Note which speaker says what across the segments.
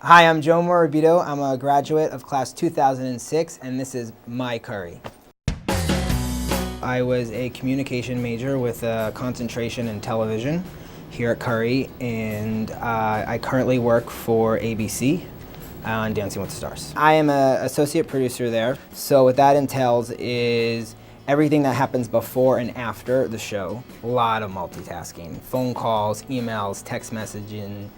Speaker 1: Hi, I'm Joe Morabito. I'm a graduate of class 2006, and this is my Curry. I was a communication major with a concentration in television here at Curry, and I currently work for ABC on Dancing with the Stars. I am an associate producer there, so what that entails is everything that happens before and after the show. A lot of multitasking, phone calls, emails, text messaging,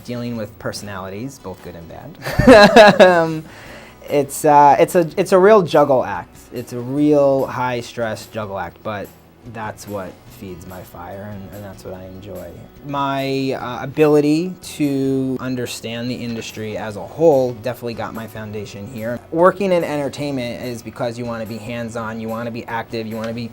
Speaker 1: dealing with personalities, both good and bad. It's a real juggle act. It's a real high stress juggle act, but that's what feeds my fire, and that's what I enjoy. My ability to understand the industry as a whole definitely got my foundation here. Working in entertainment is because you want to be hands-on, you want to be active, you want to be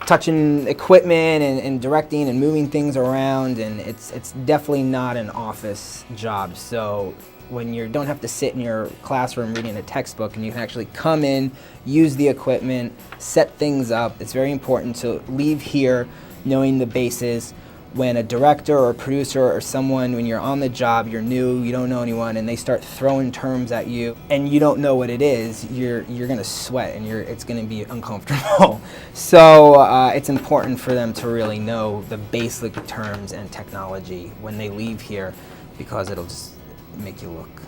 Speaker 1: touching equipment and directing and moving things around, and it's definitely not an office job. So when you don't have to sit in your classroom reading a textbook and you can actually come in, use the equipment, set things up, it's very important to leave here knowing the bases. When a director or a producer or someone, when you're on the job, you're new, you don't know anyone, and they start throwing terms at you and you don't know what it is, you're gonna sweat and it's gonna be uncomfortable. So it's important for them to really know the basic terms and technology when they leave here, because it'll just make you look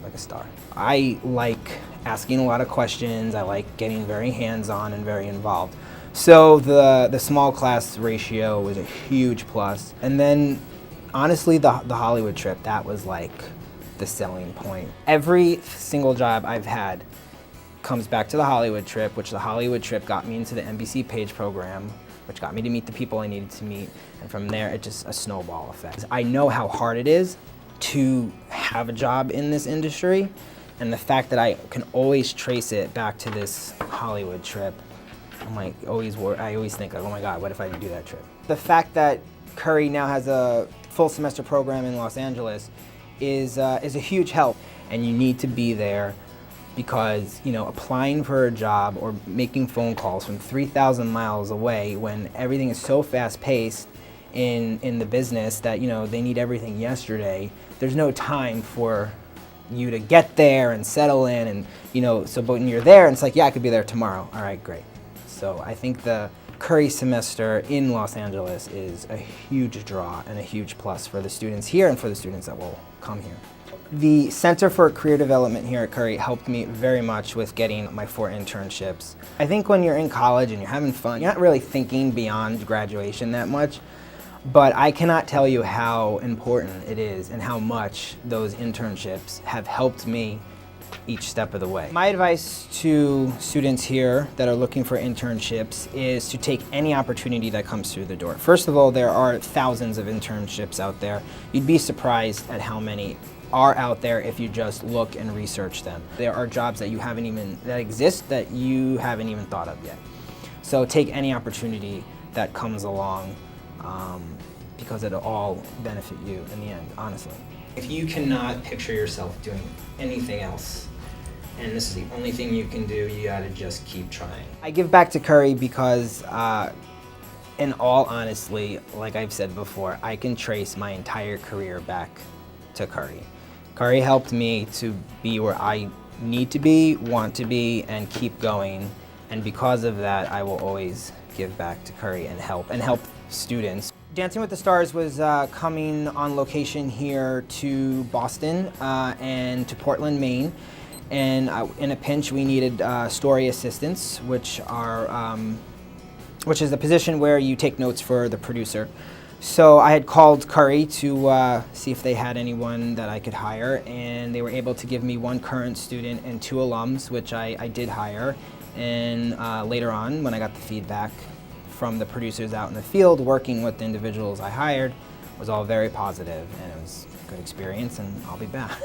Speaker 1: like a star. I like asking a lot of questions. I like getting very hands-on and very involved. So the small class ratio was a huge plus. And then honestly, the Hollywood trip, that was like the selling point. Every single job I've had comes back to the Hollywood trip, which the Hollywood trip got me into the NBC Page program, which got me to meet the people I needed to meet. And from there, it's just a snowball effect. I know how hard it is to have a job in this industry, and the fact that I can always trace it back to this Hollywood trip, I'm like, I always think, like, oh my God, what if I didn't do that trip? The fact that Curry now has a full semester program in Los Angeles is a huge help, and you need to be there because, you know, applying for a job or making phone calls from 3,000 miles away when everything is so fast-paced in the business that, you know, they need everything yesterday. There's no time for you to get there and settle in, and, you know, so but when you're there, and it's like, yeah, I could be there tomorrow. All right, great. So I think the Curry semester in Los Angeles is a huge draw and a huge plus for the students here and for the students that will come here. The Center for Career Development here at Curry helped me very much with getting my 4 internships. I think when you're in college and you're having fun, you're not really thinking beyond graduation that much. But I cannot tell you how important it is and how much those internships have helped me each step of the way. My advice to students here that are looking for internships is to take any opportunity that comes through the door. First of all, there are thousands of internships out there. You'd be surprised at how many are out there if you just look and research them. There are jobs that exist that you haven't even thought of yet. So take any opportunity that comes along, because it'll all benefit you in the end, honestly. If you cannot picture yourself doing anything else, and this is the only thing you can do, you gotta just keep trying. I give back to Curry because, in all honesty, like I've said before, I can trace my entire career back to Curry. Curry helped me to be where I need to be, want to be, and keep going. And because of that, I will always give back to Curry and help students. Dancing with the Stars was coming on location here to Boston and to Portland, Maine. And in a pinch, we needed story assistants, which is the position where you take notes for the producer. So I had called Curry to see if they had anyone that I could hire, and they were able to give me 1 current student and 2 alums, which I did hire. And later on, when I got the feedback from the producers out in the field working with the individuals I hired, was all very positive, and it was a good experience, and I'll be back.